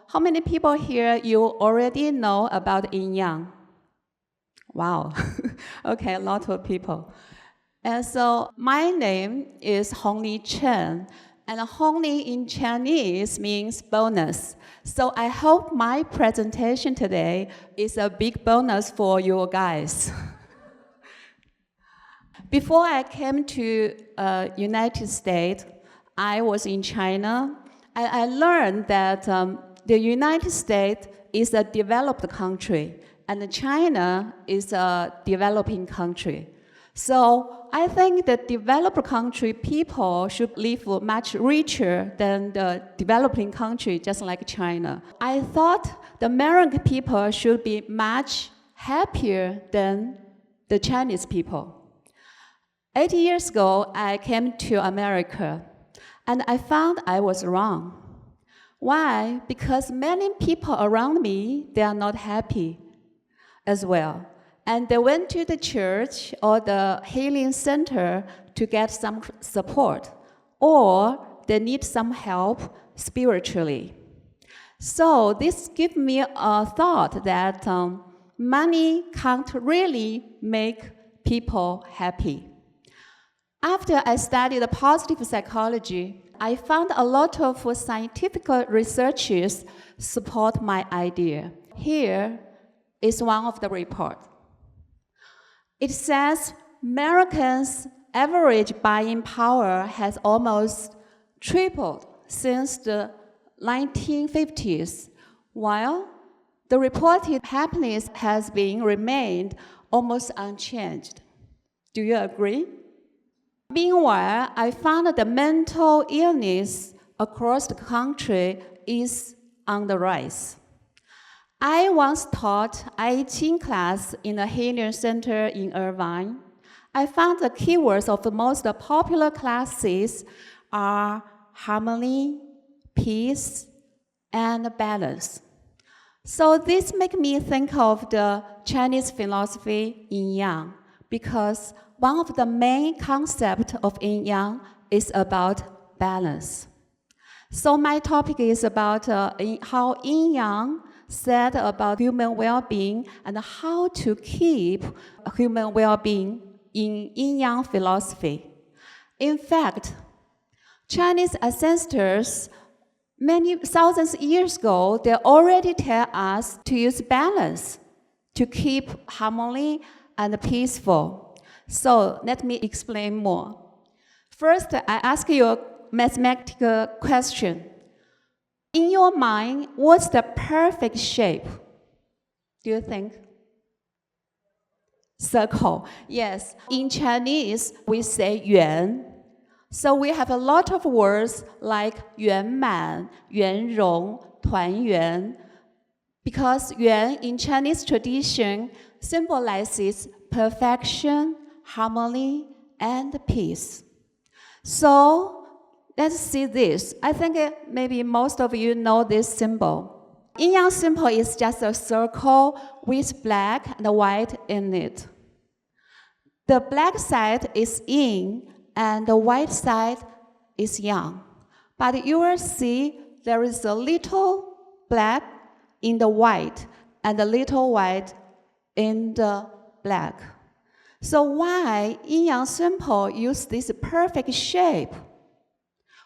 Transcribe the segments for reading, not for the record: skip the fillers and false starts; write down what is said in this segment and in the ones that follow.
how many people here you already know about Yin-Yang? Wow. Okay, a lot of people. And so my name is Hongli Chen, and Hongli in Chinese means bonus. So I hope my presentation today is a big bonus for you guys. Before I came to United States, I was in China, and I learned that the United States is a developed country, and China is a developing country. So I think the developed country people should live much richer than the developing country, just like China. I thought the American people should be much happier than the Chinese people. 8 years ago, I came to America, and I found I was wrong. Why? Because many people around me, they are not happy as well. And they went to the church or the healing center to get some support, or they need some help spiritually. So this gave me a thought that money can't really make people happy. After I studied positive psychology, I found a lot of scientific researches support my idea. Here is one of the reports. It says Americans' average buying power has almost tripled since the 1950s, while the reported happiness has remained almost unchanged. Do you agree? Meanwhile, I found that the mental illness across the country is on the rise. I once taught I-Ching class in a healing center in Irvine. I found the keywords of the most popular classes are harmony, peace, and balance. So this makes me think of the Chinese philosophy Yin-Yang, because one of the main concepts of Yin-Yang is about balance. So my topic is about how Yin-Yang said about human well-being and how to keep human well-being in Yin-Yang philosophy. In fact, Chinese ancestors, many thousands of years ago, they already tell us to use balance to keep harmony and peaceful. So let me explain more. First, I ask you a mathematical question. In your mind, what's the perfect shape? Do you think? Circle. Yes. In Chinese, we say yuan. So we have a lot of words like 圆满, 圆融, 团圆, because yuan in Chinese tradition symbolizes perfection, harmony, and peace. So let's see this. I think maybe most of you know this symbol. Yin-Yang symbol is just a circle with black and white in it. The black side is yin and the white side is yang. But you will see there is a little black in the white and a little white in the black. So why Yin-Yang symbol use this perfect shape?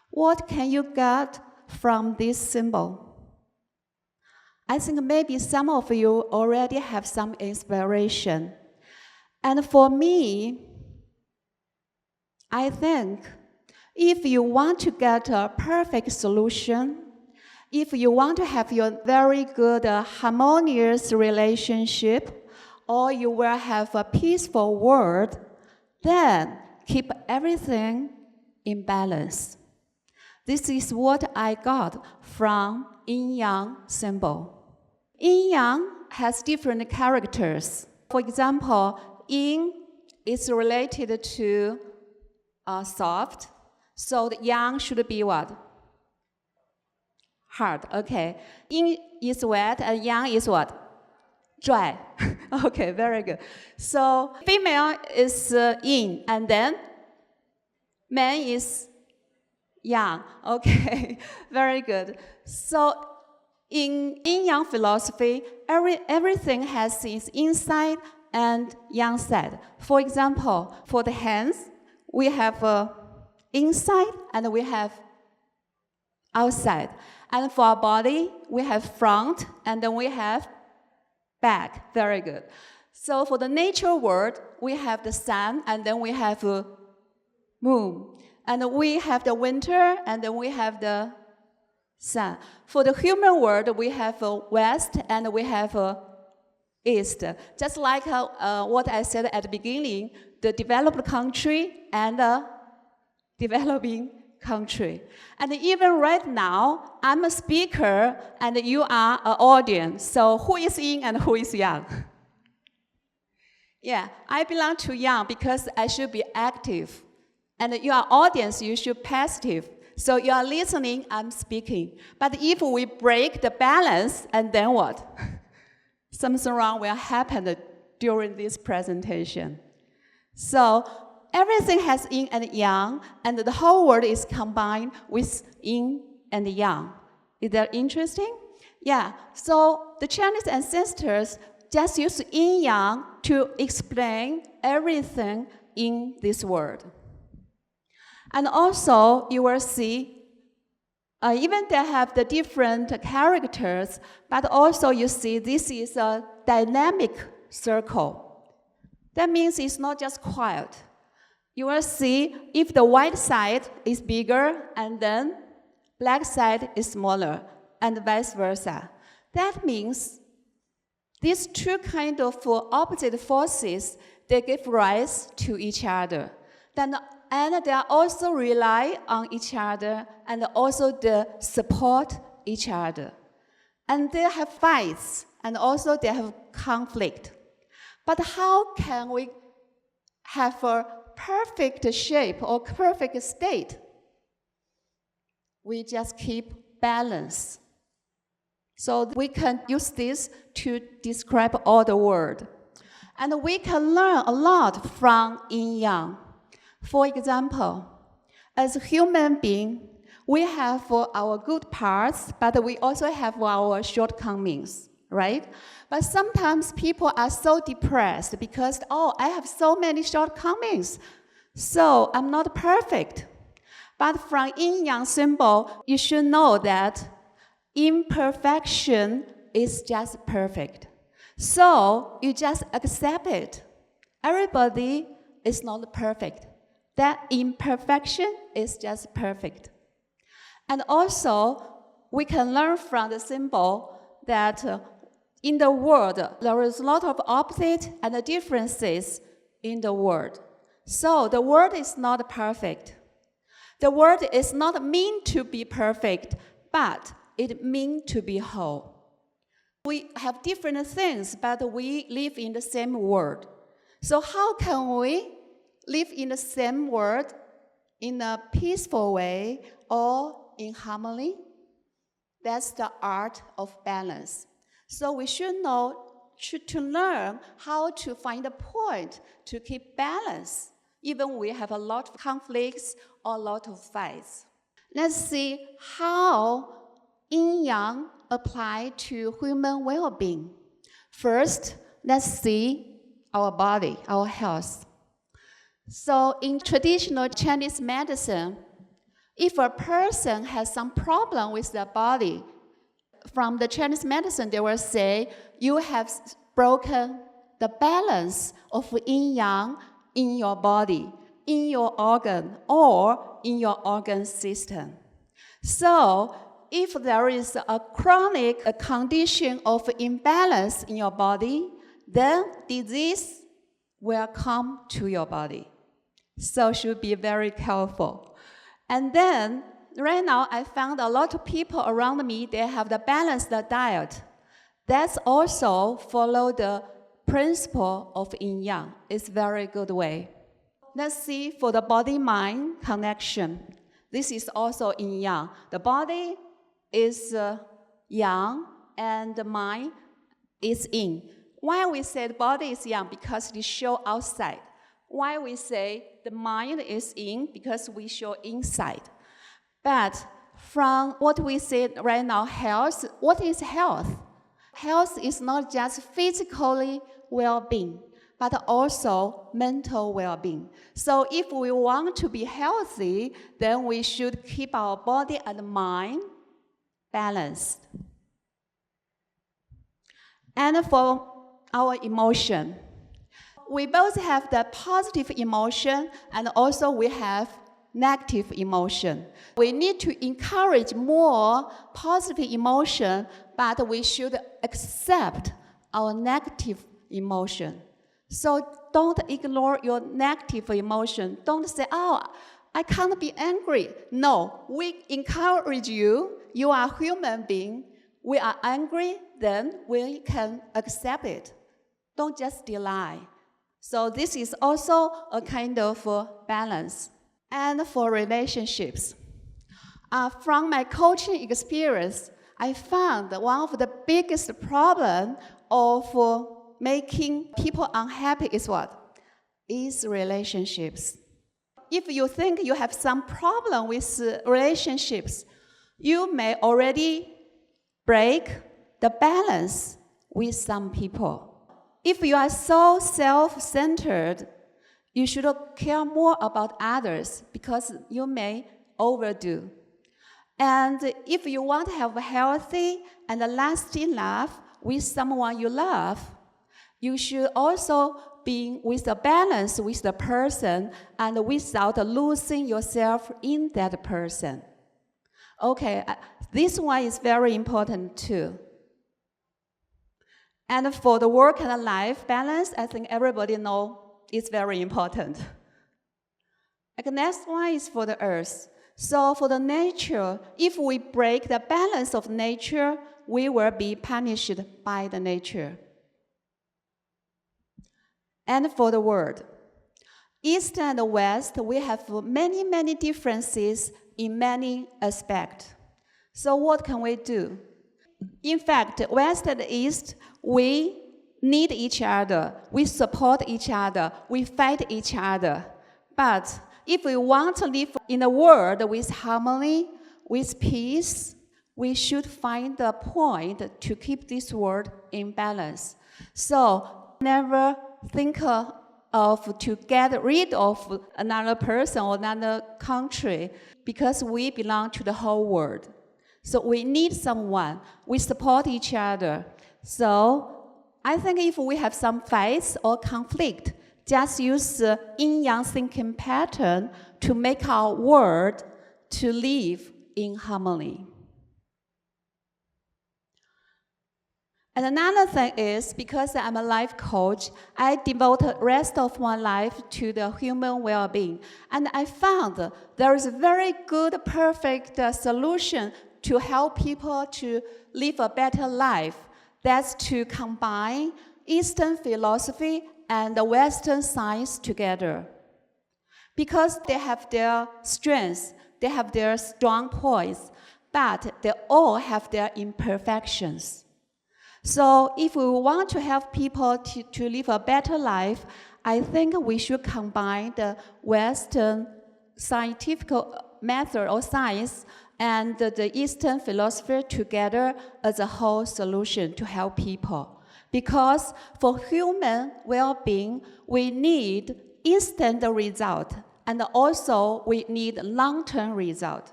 What can you get from this symbol? I think maybe some of you already have some inspiration. And for me, I think if you want to get a perfect solution, if you want to have your very good harmonious relationship, or you will have a peaceful world, then keep everything in balance. This is what I got from Yin-Yang symbol. Yin-Yang has different characters. For example, Yin is related to soft, so the Yang should be what? Hard, okay. Yin is wet and Yang is what? Dry. Okay, very good. So female is Yin, and then man is Yang. Okay, very good. So In Yin-Yang philosophy, everything has its inside and yang side. For example, for the hands, we have inside and we have outside. And for our body, we have front and then we have back. Very good. So for the nature world, we have the sun and then we have moon. And we have the winter and then we have the sun. For the human world, we have west and we have east. Just like what I said at the beginning, the developed country and the developing country. And even right now, I'm a speaker and you are an audience. So who is yin and who is yang? Yeah, I belong to yang because I should be active. And you are audience, you should passive. So you are listening, I'm speaking. But if we break the balance, and then what? Something wrong will happen during this presentation. So everything has yin and yang, and the whole world is combined with yin and yang. Is that interesting? Yeah, so the Chinese ancestors just use yin-yang to explain everything in this world. And also, you will see, even they have the different characters, but also you see this is a dynamic circle. That means it's not just quiet. You will see if the white side is bigger and then black side is smaller, and vice versa. That means these two kind of opposite forces, they give rise to each other. And they also rely on each other and also they support each other. And they have fights and also they have conflict. But how can we have a perfect shape or perfect state? We just keep balance. So we can use this to describe all the world. And we can learn a lot from Yin-Yang. For example, as a human being, we have our good parts, but we also have our shortcomings, right? But sometimes people are so depressed because, oh, I have so many shortcomings, so I'm not perfect. But from Yin-Yang symbol, you should know that imperfection is just perfect. So you just accept it. Everybody is not perfect. That imperfection is just perfect. And also, we can learn from the symbol that in the world, there is a lot of opposites and differences in the world. So the world is not perfect. The world is not meant to be perfect, but it means to be whole. We have different things, but we live in the same world. So how can we live in the same world in a peaceful way or in harmony? That's the art of balance. So we should to learn how to find a point to keep balance, even we have a lot of conflicts or a lot of fights. Let's see how Yin-Yang apply to human well-being. First, let's see our body, our health. So in traditional Chinese medicine, if a person has some problem with their body, from the Chinese medicine, they will say, you have broken the balance of yin-yang in your body, in your organ, or in your organ system. So if there is a chronic condition of imbalance in your body, then disease will come to your body. So should be very careful. And then, right now, I found a lot of people around me, they have the balanced diet. That's also follow the principle of Yin-Yang. It's a very good way. Let's see for the body-mind connection. This is also Yin-Yang. The body is yang and the mind is yin. Why we say the body is yang? Because it shows outside. Why we say the mind is yin? Because we show inside. But From what we said right now, health, what is health? Health is not just physically well-being, but also mental well-being. So if we want to be healthy, then we should keep our body and mind balanced. And for our emotion, we both have the positive emotion and also we have negative emotion. We need to encourage more positive emotion, but we should accept our negative emotion. So don't ignore your negative emotion. Don't say, oh, I can't be angry. No, we encourage you. You are a human being. We are angry, then we can accept it. Don't just deny. So this is also a kind of balance. And for relationships, from my coaching experience, I found one of the biggest problems of making people unhappy is what? Is relationships. If you think you have some problem with relationships, you may already break the balance with some people. If you are so self-centered, you should care more about others because you may overdo. And if you want to have a healthy and a lasting love with someone you love, you should also be with a balance with the person and without losing yourself in that person. Okay, this one is very important too. And for the work and life balance, I think everybody knows it's very important. The next one is for the earth. So for the nature, if we break the balance of nature, we will be punished by the nature. And for the world, East and West, we have many, many differences in many aspects. So what can we do? In fact, West and East, we need each other, we support each other, we fight each other. But if we want to live in a world with harmony, with peace, we should find a point to keep this world in balance. So never think of to get rid of another person or another country because we belong to the whole world. So we need someone. We support each other. So I think if we have some fights or conflict, just use the Yin-Yang thinking pattern to make our world to live in harmony. And another thing is, because I'm a life coach, I devote the rest of my life to the human well-being. And I found there is a very good, perfect solution to help people to live a better life. That's to combine Eastern philosophy and Western science together. Because they have their strengths, they have their strong points, but they all have their imperfections. So if we want to help people to live a better life, I think we should combine the Western scientific method or science and the Eastern philosophy together as a whole solution to help people. Because for human well-being, we need instant result, and also we need long-term result.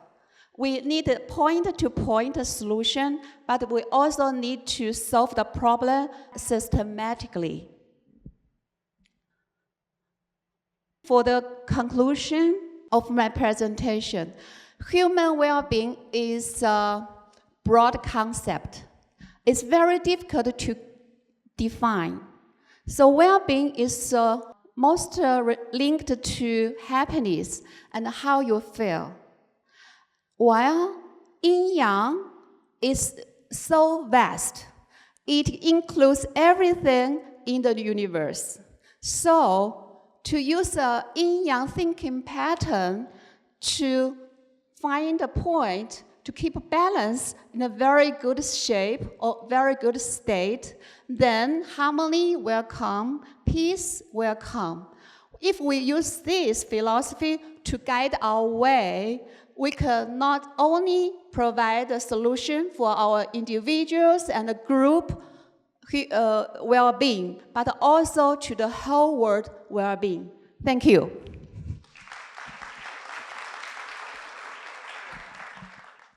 We need a point-to-point solution, but we also need to solve the problem systematically. For the conclusion of my presentation, human well-being is a broad concept. It's very difficult to define. So well-being is most linked to happiness and how you feel. While Yin-Yang is so vast, it includes everything in the universe. So to use a Yin-Yang thinking pattern to find a point to keep balance in a very good shape or very good state, then harmony will come, peace will come. If we use this philosophy to guide our way, we can not only provide a solution for our individuals and the group well-being, but also to the whole world well-being. Thank you.